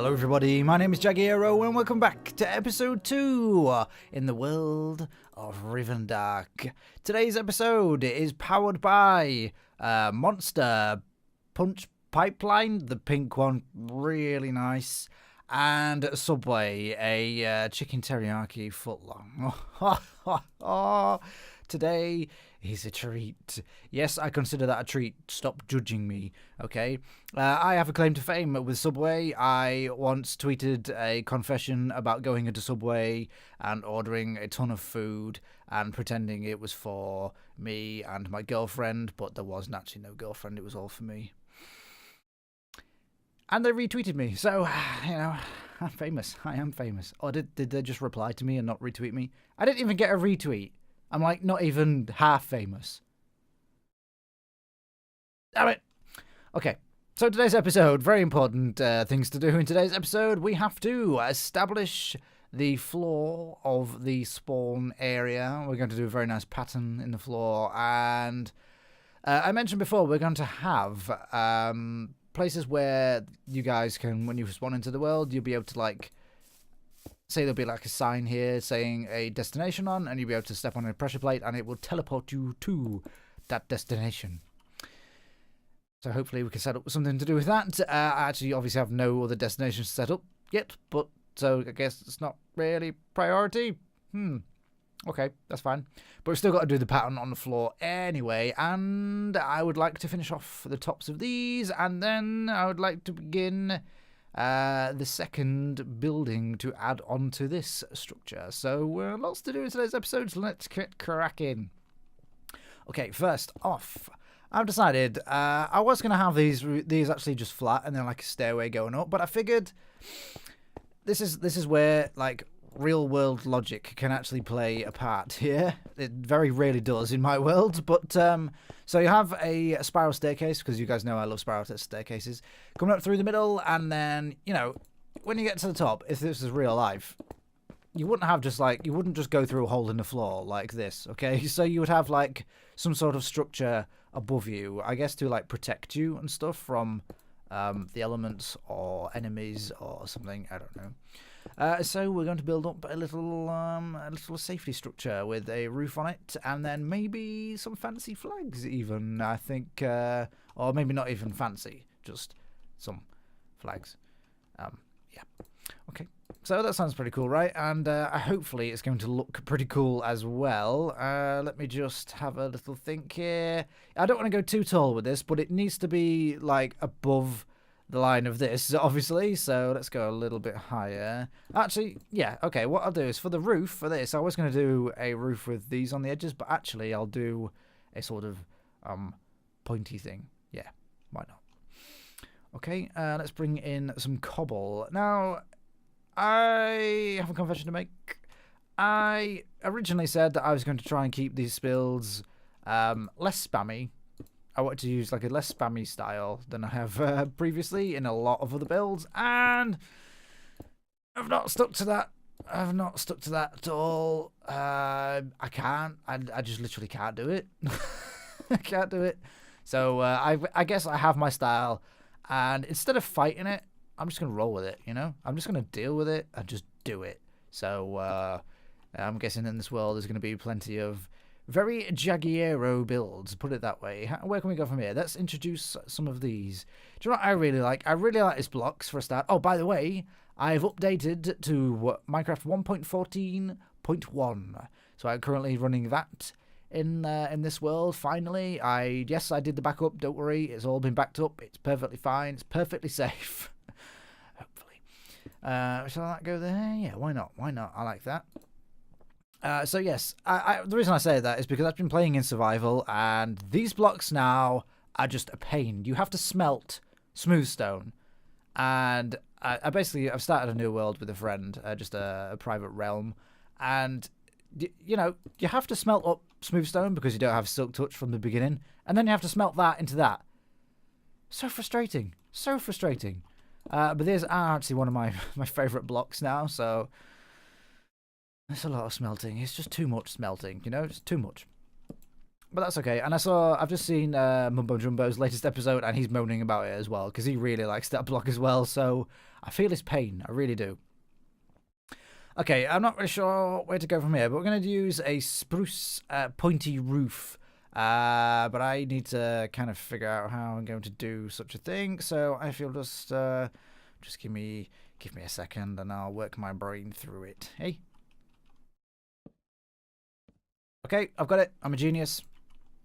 Hello everybody, my name is Jagiero and welcome back to episode 2 in the world of Rivendaark. Today's episode is powered by Monster Punch Pipeline, the pink one, really nice, and Subway, a chicken teriyaki footlong. Today is a treat. Yes, I consider that a treat. Stop judging me, okay? I have a claim to fame with Subway. I once tweeted a confession about going into Subway and ordering a ton of food and pretending it was for me and my girlfriend, but there wasn't actually no girlfriend, it was all for me. And they retweeted me, so, you know, I'm famous. I am famous. Or did they just reply to me and not retweet me? I didn't even get a retweet. I'm like not even half famous. Damn it. Okay, so today's episode, very important things to do in today's episode. We have to establish the floor of the spawn area. We're going to do a very nice pattern in the floor. And I mentioned before, we're going to have places where you guys can, when you spawn into the world, you'll be able to like, say there'll be like a sign here saying a destination on, and you'll be able to step on a pressure plate and it will teleport you to that destination. So hopefully we can set up something to do with that. I actually obviously have no other destinations set up yet, but so I guess it's not really priority. Okay, that's fine. But we've still got to do the pattern on the floor anyway, and I would like to finish off the tops of these, and then I would like to begin the second building to add on to this structure. So lots to do in today's episode, so let's get cracking. Okay, first off, I've decided I was going to have these actually just flat and then like a stairway going up, but I figured this is where like real world logic can actually play a part here. It very rarely does in my world, but so you have a spiral staircase, because you guys know I love spiral staircases, coming up through the middle, and then, you know, when you get to the top, if this is real life, you wouldn't just go through a hole in the floor like this, okay? So you would have like some sort of structure above you, I guess, to like protect you and stuff from the elements or enemies or something, I don't know. So we're going to build up a little safety structure with a roof on it, and then maybe some fancy flags even, I think, or maybe not even fancy, just some flags. Yeah. Okay. So that sounds pretty cool, right? And hopefully it's going to look pretty cool as well. Let me just have a little think here. I don't want to go too tall with this, but it needs to be like above the line of this, obviously, so let's go a little bit higher. Actually, yeah, okay, what I'll do is for the roof, for this, I was going to do a roof with these on the edges, but actually I'll do a sort of pointy thing. Yeah, why not? Okay, let's bring in some cobble. Now, I have a confession to make. I originally said that I was going to try and keep these builds less spammy. I wanted to use like a less spammy style than I have previously in a lot of other builds, and I've not stuck to that. I've not stuck to that at all. I can't. I just literally can't do it. I can't do it. So I guess I have my style, and instead of fighting it, I'm just gonna roll with it. You know, I'm just gonna deal with it and just do it. So I'm guessing in this world there's gonna be plenty of very Jagiero builds, put it that way. Where can we go from here? Let's introduce some of these. Do you know what I really like? I really like these blocks for a start. Oh, by the way, I've updated to Minecraft 1.14.1. So I'm currently running that in this world, finally. Yes, I did the backup, don't worry. It's all been backed up. It's perfectly fine. It's perfectly safe. Hopefully. Shall that go there? Yeah, why not? Why not? I like that. So yes, the reason I say that is because I've been playing in survival, and these blocks now are just a pain. You have to smelt smooth stone, and I've started a new world with a friend, just a private realm, and you know, you have to smelt up smooth stone because you don't have silk touch from the beginning, and then you have to smelt that into that. So frustrating, so frustrating. But these are actually one of my favourite blocks now, so there's a lot of smelting. It's just too much smelting, you know, just too much. But that's okay. And I've just seen Mumbo Jumbo's latest episode, and he's moaning about it as well, because he really likes that block as well. So I feel his pain. I really do. Okay, I'm not really sure where to go from here, but we're going to use a spruce pointy roof. But I need to kind of figure out how I'm going to do such a thing. So I feel just give me a second, and I'll work my brain through it. Hey. Okay, I've got it. I'm a genius.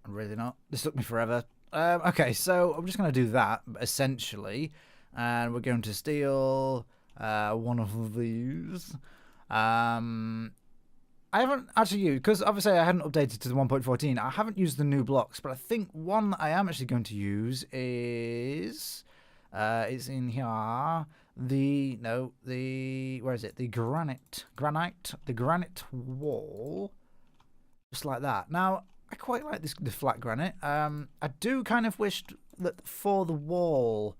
I'm really not. This took me forever. Okay, so I'm just going to do that, essentially. And we're going to steal one of these. I haven't actually used, because obviously I hadn't updated to the 1.14. I haven't used the new blocks, but I think one I am actually going to use is... it's in here. Where is it? The granite wall. Just like that. Now, I quite like the flat granite. I do kind of wish that for the wall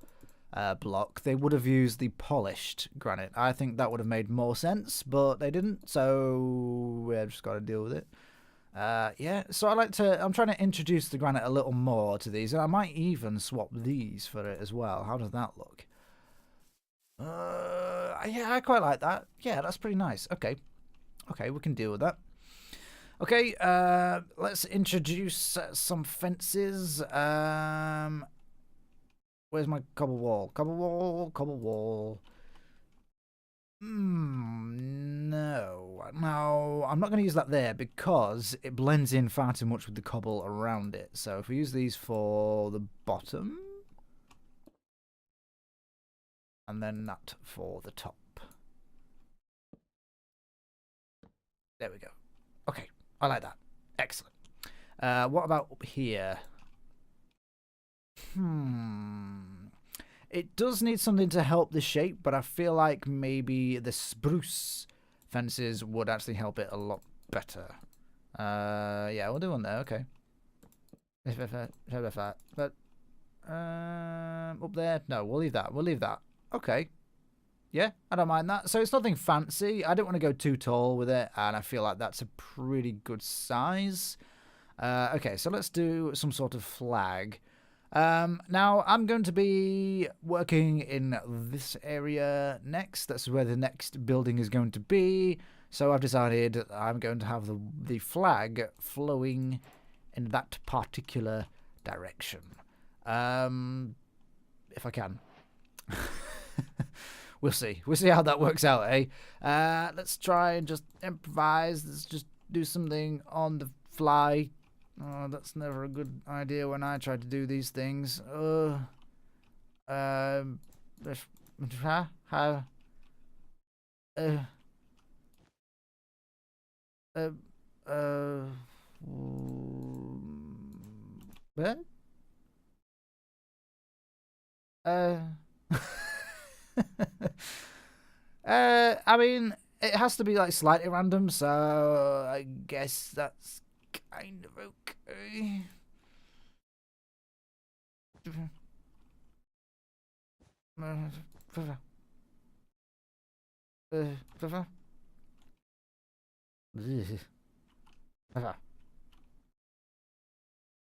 block, they would have used the polished granite. I think that would have made more sense, but they didn't, so we've just got to deal with it. Yeah, so I'm trying to introduce the granite a little more to these, and I might even swap these for it as well. How does that look? Yeah, I quite like that. Yeah, that's pretty nice. Okay, we can deal with that. Okay, let's introduce some fences. Where's my cobble wall? Cobble wall. No, I'm not going to use that there because it blends in far too much with the cobble around it. So if we use these for the bottom, and then that for the top. There we go. Okay. I like that. Excellent. What about up here? It does need something to help the shape, but I feel like maybe the spruce fences would actually help it a lot better. Yeah, we'll do one there. Okay. But up there, no, we'll leave that. Okay. Yeah, I don't mind that. So it's nothing fancy. I don't want to go too tall with it, and I feel like that's a pretty good size. Okay, so let's do some sort of flag. Now, I'm going to be working in this area next. That's where the next building is going to be. So I've decided I'm going to have the flag flowing in that particular direction. If I can. We'll see. We'll see how that works out, eh? Let's try and just improvise. Let's just do something on the fly. Oh, that's never a good idea when I try to do these things. What? I mean, it has to be like slightly random, so I guess that's kind of okay.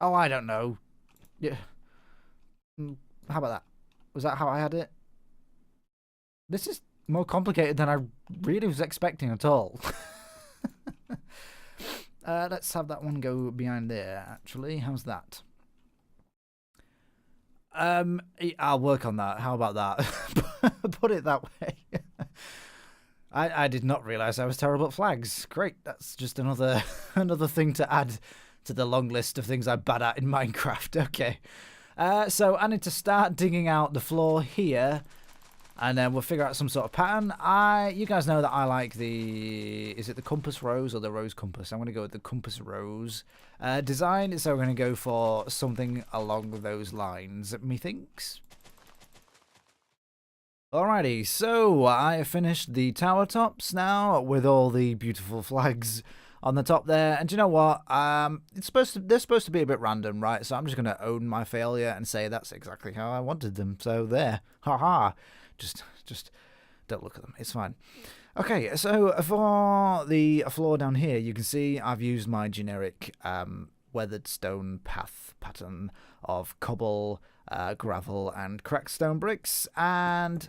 Oh, I don't know. Yeah. How about that? Was that how I had it? This is more complicated than I really was expecting at all. Let's have that one go behind there, actually. How's that? I'll work on that. How about that? Put it that way. I did not realise I was terrible at flags. Great. That's just another thing to add to the long list of things I'm bad at in Minecraft. Okay. So I need to start digging out the floor here, and then we'll figure out some sort of pattern. You guys know that I like is it the compass rose or the rose compass? I'm going to go with the compass rose design, so we're going to go for something along those lines, methinks. Alrighty, so I have finished the tower tops now with all the beautiful flags on the top there, and do you know what? They're supposed to be a bit random, right? So I'm just going to own my failure and say that's exactly how I wanted them. So there, haha. Just don't look at them. It's fine. Okay, so for the floor down here, you can see I've used my generic weathered stone path pattern of cobble, gravel, and cracked stone bricks, and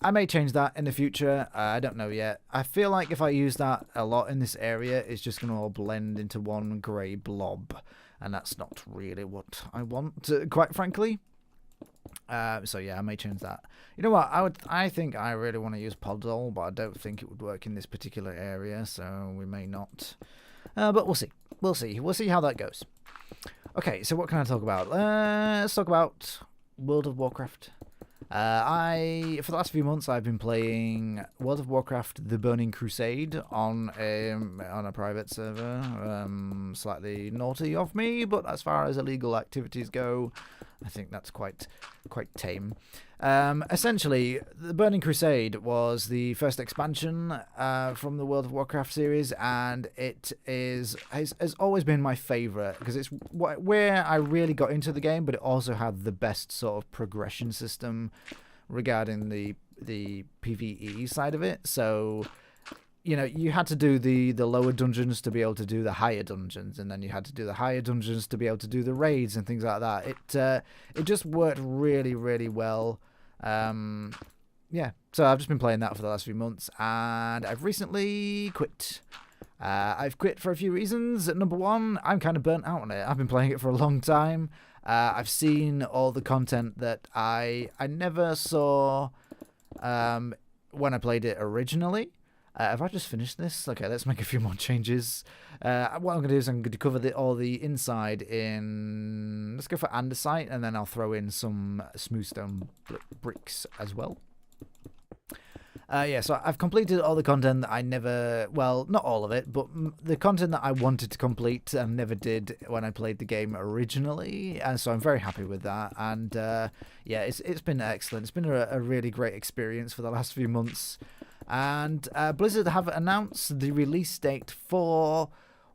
I may change that in the future. I don't know yet. I feel like if I use that a lot in this area, it's just going to all blend into one grey blob, and that's not really what I want, quite frankly. So yeah, I may change that. You know what? I think I really want to use Podzol, but I don't think it would work in this particular area, so we may not. But we'll see. We'll see. We'll see how that goes. Okay, so what can I talk about? Let's talk about World of Warcraft. For the last few months, I've been playing World of Warcraft: The Burning Crusade on a private server. Slightly naughty of me, but as far as illegal activities go, I think that's quite tame. Essentially, The Burning Crusade was the first expansion from the World of Warcraft series, and it has always been my favourite because it's where I really got into the game, but it also had the best sort of progression system regarding the PvE side of it. So, you know, you had to do the lower dungeons to be able to do the higher dungeons, and then you had to do the higher dungeons to be able to do the raids and things like that. It just worked really, really well. Yeah, so I've just been playing that for the last few months, and I've recently quit. I've quit for a few reasons. Number one, I'm kind of burnt out on it. I've been playing it for a long time. I've seen all the content that I never saw when I played it originally. Have I just finished this? Okay, let's make a few more changes. What I'm going to do is I'm going to cover all the inside in... Let's go for andesite, and then I'll throw in some smooth stone bricks as well. Yeah, so I've completed all the content that I never... Well, not all of it, but the content that I wanted to complete and never did when I played the game originally. And so I'm very happy with that. And yeah, it's been excellent. It's been a really great experience for the last few months. And Blizzard have announced the release date for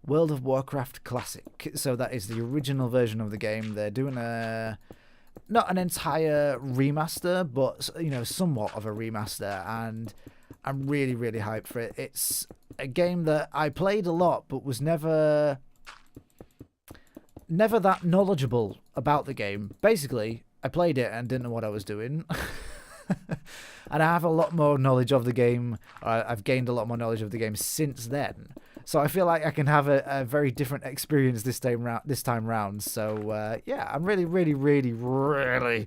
World of Warcraft Classic. So that is the original version of the game. They're doing not an entire remaster, but, you know, somewhat of a remaster. And I'm really, really hyped for it. It's a game that I played a lot, but was never that knowledgeable about the game. Basically, I played it and didn't know what I was doing. And I have a lot more knowledge of the game. I've gained a lot more knowledge of the game since then. So I feel like I can have a very different experience this time round. So yeah, I'm really, really, really, really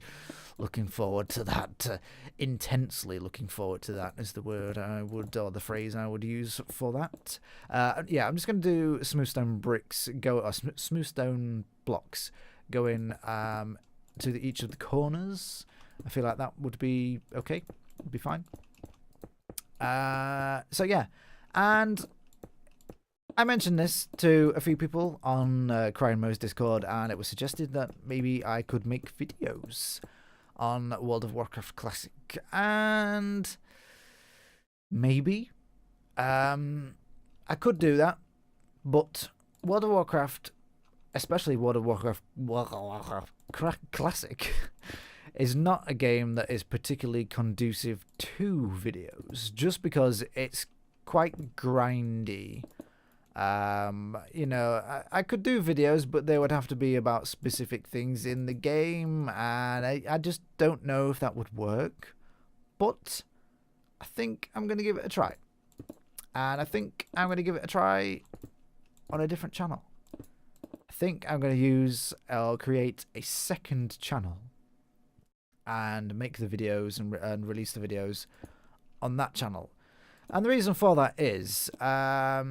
looking forward to that. Intensely looking forward to that is the word I would, or the phrase I would use for that. Yeah, I'm just going to do smooth stone bricks, smooth stone blocks going to each of the corners. I feel like that would be okay. Would be fine. So yeah, and I mentioned this to a few people on Crying Mo's Discord, and it was suggested that maybe I could make videos on World of Warcraft Classic, and maybe I could do that, but World of Warcraft, especially World of Warcraft Classic, is not a game that is particularly conducive to videos, just because it's quite grindy. You know, I could do videos, but they would have to be about specific things in the game, and I just don't know if that would work. But I think I'm going to give it a try. And I think I'm going to give it a try on a different channel. I think I'm going to create a second channel and make the videos and release the videos on that channel. And the reason for that is I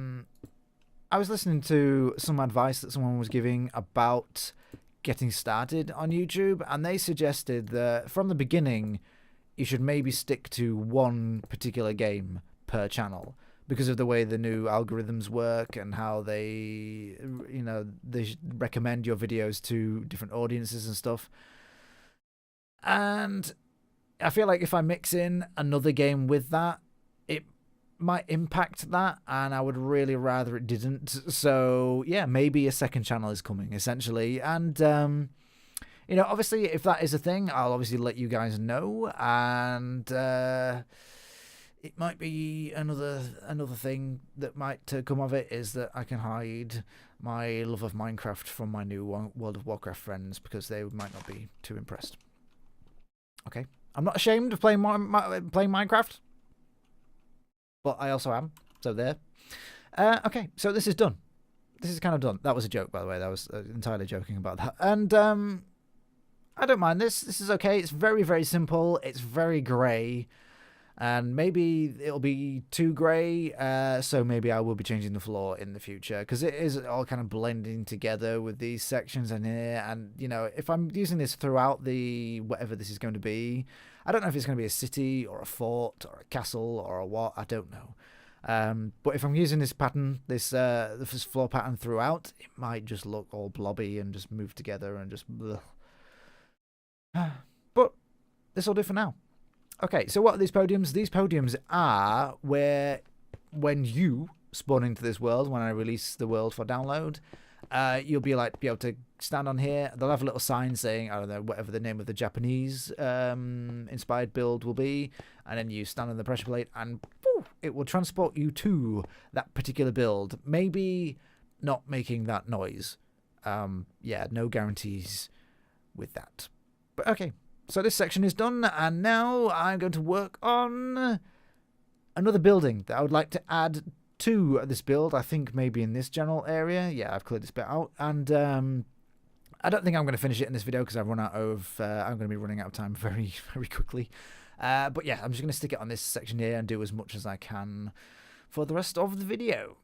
was listening to some advice that someone was giving about getting started on YouTube, and they suggested that from the beginning you should maybe stick to one particular game per channel because of the way the new algorithms work and how they recommend your videos to different audiences and stuff. And I feel like if I mix in another game with that, it might impact that, and I would really rather it didn't. So yeah, maybe a second channel is coming, essentially. And you know, obviously if that is a thing, I'll obviously let you guys know. And it might be another thing that might come of it is that I can hide my love of Minecraft from my new World of Warcraft friends because they might not be too impressed. Okay, I'm not ashamed of playing Minecraft, but I also am. So there. Okay, so this is done. This is kind of done. That was a joke, by the way. That was entirely joking about that. And I don't mind this. This is okay. It's very, very simple. It's very grey. And maybe it'll be too grey, so maybe I will be changing the floor in the future, because it is all kind of blending together with these sections in here. And, you know, if I'm using this throughout the whatever this is going to be, I don't know if it's going to be a city or a fort or a castle or a what, I don't know. But if I'm using this pattern, this floor pattern throughout, it might just look all blobby and just move together and just bleh. But this will do for now. Okay, so what are these podiums? These podiums are where, when you spawn into this world, when I release the world for download, you'll be able to stand on here. They'll have a little sign saying, I don't know, whatever the name of the Japanese inspired build will be, and then you stand on the pressure plate, and woo, it will transport you to that particular build. Maybe not making that noise. Yeah, no guarantees with that. But okay. So this section is done, and now I'm going to work on another building that I would like to add to this build. I think maybe in this general area. Yeah, I've cleared this bit out, and I don't think I'm going to finish it in this video because I've run out of. I'm going to be running out of time very, very quickly. But yeah, I'm just going to stick it on this section here and do as much as I can for the rest of the video.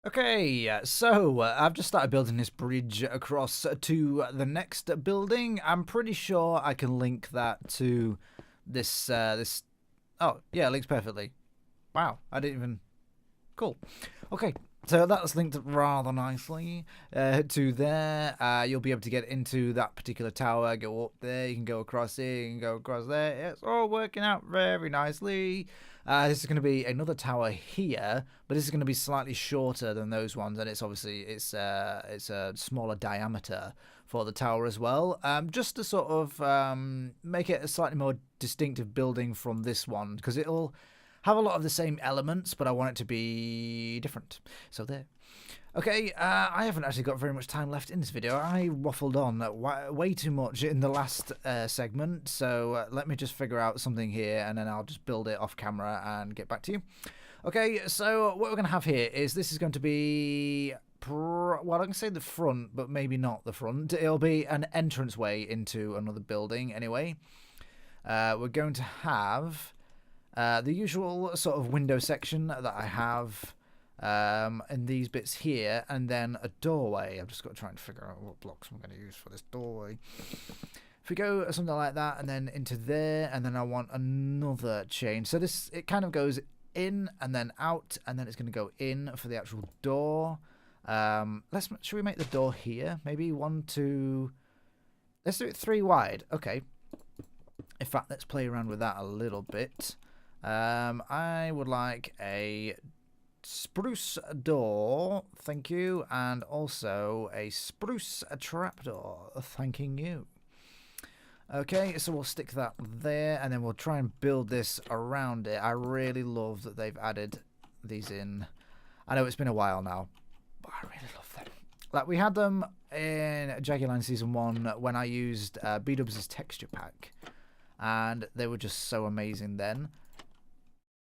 Okay, so I've just started building this bridge across to the next building. I'm pretty sure I can link that to this. Oh, yeah, it links perfectly. Wow, I didn't even. Cool. Okay, so that's linked rather nicely to there. You'll be able to get into that particular tower, go up there, you can go across here, you can go across there. It's all working out very nicely. This is going to be another tower here, but this is going to be slightly shorter than those ones, and it's obviously it's a smaller diameter for the tower as well, just to sort of make it a slightly more distinctive building from this one, because it'll have a lot of the same elements, but I want it to be different. So there. Okay, I haven't actually got very much time left in this video. I waffled on way too much in the last segment, so let me just figure out something here, and then I'll just build it off camera and get back to you. Okay, so what we're going to have here is this is going to be, well, I'm going to say the front, but maybe not the front. It'll be an entranceway into another building anyway. We're going to have the usual sort of window section that I have in these bits here, and then a doorway. I've just got to try and figure out what blocks I'm going to use for this doorway. If we go something like that, and then into there, and then I want another chain. So this, it kind of goes in and then out, and then it's going to go in for the actual door. Should we make the door here? Maybe 1, 2. Let's do it 3 wide. Okay. In fact, let's play around with that a little bit. I would like a spruce door, thank you, and also a spruce trapdoor, thanking you. Okay, so we'll stick that there, and then we'll try and build this around it. I really love that they've added these in. I know it's been a while now, but I really love them. Like, we had them in Jaguarline Season 1 when I used B-Dubs' texture pack, and they were just so amazing then.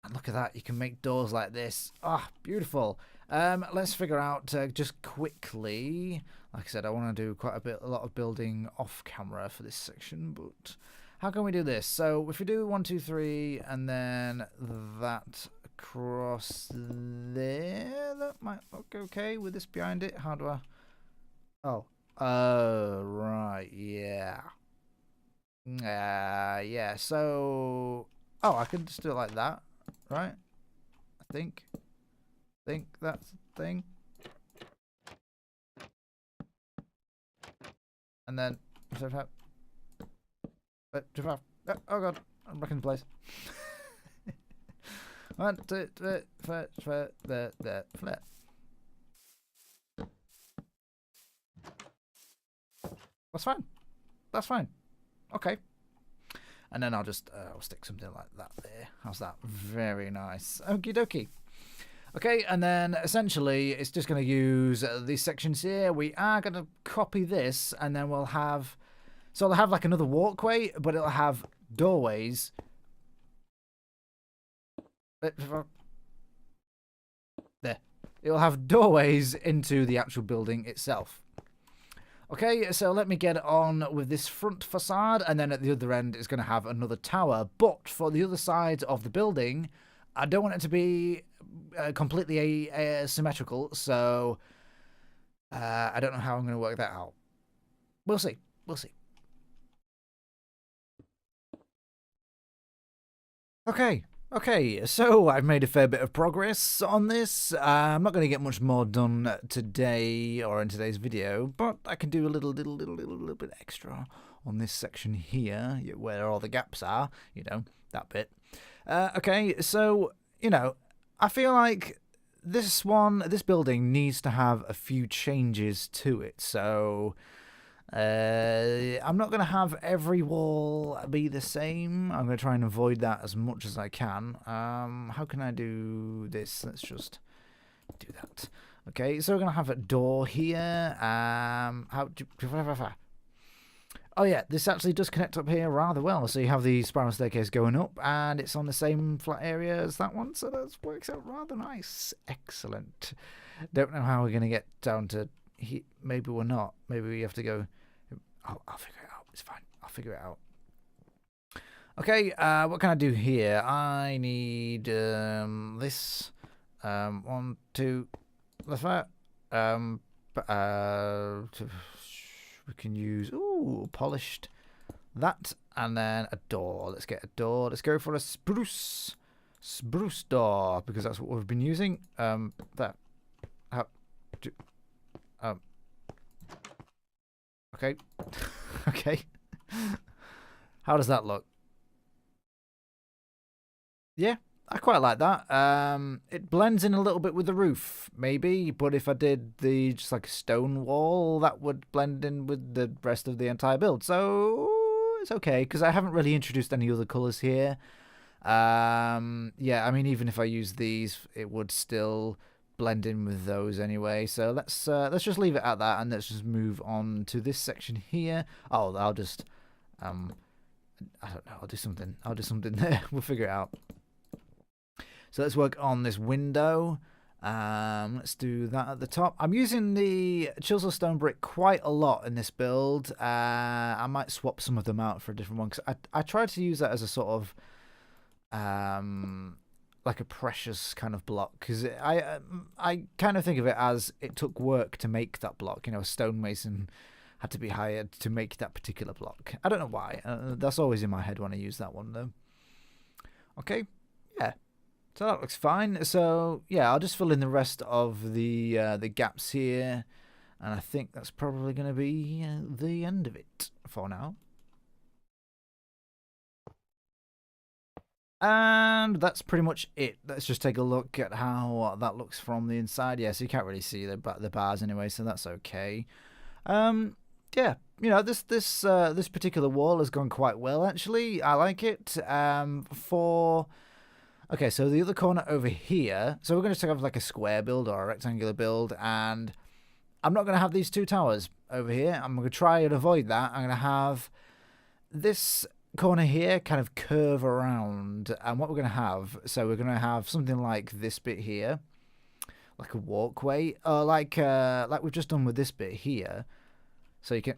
And look at that, you can make doors like this. Ah, beautiful. Let's figure out just quickly. Like I said, I want to do a lot of building off camera for this section, but how can we do this? So if we do 1, 2, 3, and then that across there, that might look okay with this behind it. How do I? Oh, right, yeah. Yeah. So, oh, I can just do it like that. Right? I think that's the thing. And then, oh god, I'm back in place. 1, 2, 3, 4, 5, there, flip. That's fine. That's fine. Okay. And then I'll just I'll stick something like that there. How's that? Very nice. Okie dokie. Okay, and then essentially it's just going to use these sections here. We are going to copy this, and then we'll have... So it'll have like another walkway, but it'll have doorways. There. It'll have doorways into the actual building itself. Okay, so let me get on with this front facade, and then at the other end it's going to have another tower. But for the other side of the building, I don't want it to be completely asymmetrical, so I don't know how I'm going to work that out. We'll see. We'll see. Okay, so I've made a fair bit of progress on this. I'm not going to get much more done today or in today's video, but I can do a little bit extra on this section here, where all the gaps are, you know, that bit. Okay, so, you know, I feel like this building needs to have a few changes to it, so... I'm not going to have every wall be the same. I'm going to try and avoid that as much as I can. How can I do this? Let's just do that. Okay, so we're going to have a door here. Oh yeah, this actually does connect up here rather well. So you have the spiral staircase going up, and it's on the same flat area as that one, so that works out rather nice. Excellent. Don't know how we're going to get down to here. Maybe we're not. Maybe we have to go... I'll figure it out. It's fine. I'll figure it out. Okay, what can I do here? I need this. 1, 2. That's right. We can use polished that, and then a door. Let's get a door. Let's go for a spruce door, because that's what we've been using. That. Okay. Okay. How does that look? Yeah, I quite like that. It blends in a little bit with the roof, maybe, but if I did just like a stone wall, that would blend in with the rest of the entire build. So it's okay, because I haven't really introduced any other colours here. Yeah, I mean, even if I use these, it would still blend in with those anyway. So let's just leave it at that, and let's just move on to this section here. Oh, I'll just I don't know, I'll do something there. We'll figure it out. So let's work on this window. Let's do that at the top. I'm using the chisel stone brick quite a lot in this build. I might swap some of them out for a different one, because I tried to use that as a sort of like a precious kind of block, because I kind of think of it as it took work to make that block. You know, a stonemason had to be hired to make that particular block. I don't know why. That's always in my head when I use that one, though. Okay, yeah. So that looks fine. So yeah, I'll just fill in the rest of the gaps here, and I think that's probably going to be the end of it for now. And that's pretty much it. Let's just take a look at how that looks from the inside. Yeah, so you can't really see the bars anyway, so that's okay. Yeah, you know, this particular wall has gone quite well, actually. I like it. Okay, so the other corner over here. So we're going to have like a square build or a rectangular build, and I'm not going to have these two towers over here. I'm going to try and avoid that. I'm going to have this corner here kind of curve around, and what we're going to have, so we're going to have something like this bit here, like a walkway, like we've just done with this bit here. So you can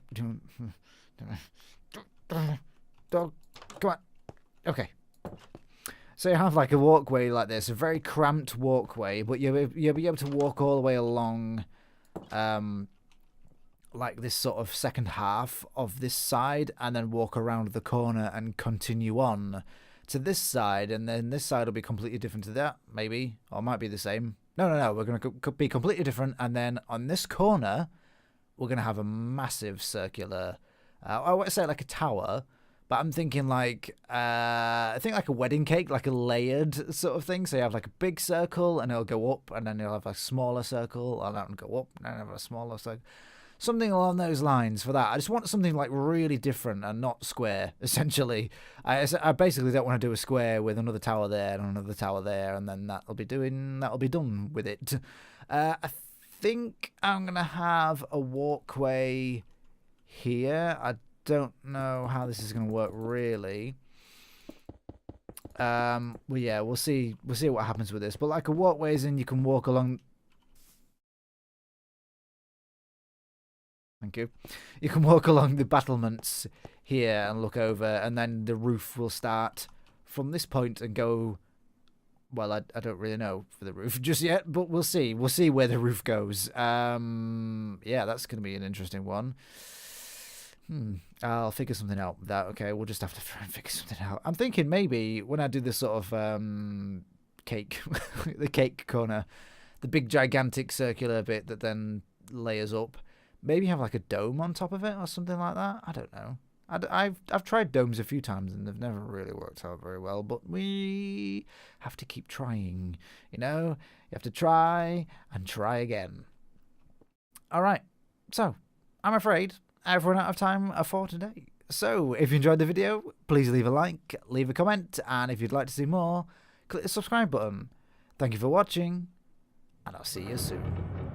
dog, come on. Okay, so you have like a walkway like this, a very cramped walkway, but you'll be able to walk all the way along like this sort of second half of this side, and then walk around the corner and continue on to this side, and then this side will be completely different to that, maybe, or might be the same. No, we're going to be completely different, and then on this corner we're going to have a massive circular, I want to say like a tower, but I'm thinking like, I think like a wedding cake, like a layered sort of thing. So you have like a big circle, and it'll go up, and then you'll have a smaller circle, and that'll go up, and then have a smaller circle. Something along those lines for that. I just want something like really different and not square, essentially. I basically don't want to do a square with another tower there and another tower there, and then that'll be done with it. I think I'm going to have a walkway here. I don't know how this is going to work really. Well, yeah, we'll see what happens with this. But like a walkways, and you can walk along. Thank you. You can walk along the battlements here and look over, and then the roof will start from this point and go. Well, I don't really know for the roof just yet, but we'll see. We'll see where the roof goes. Yeah, that's going to be an interesting one. I'll figure something out with that. Okay, we'll just have to try and figure something out. I'm thinking maybe when I do this sort of cake, the cake corner, the big gigantic circular bit that then layers up, maybe have like a dome on top of it or something like that. I don't know. I've tried domes a few times and they've never really worked out very well, but we have to keep trying, you know? You have to try and try again. All right, so I'm afraid I've run out of time for today. So if you enjoyed the video, please leave a like, leave a comment, and if you'd like to see more, click the subscribe button. Thank you for watching, and I'll see you soon.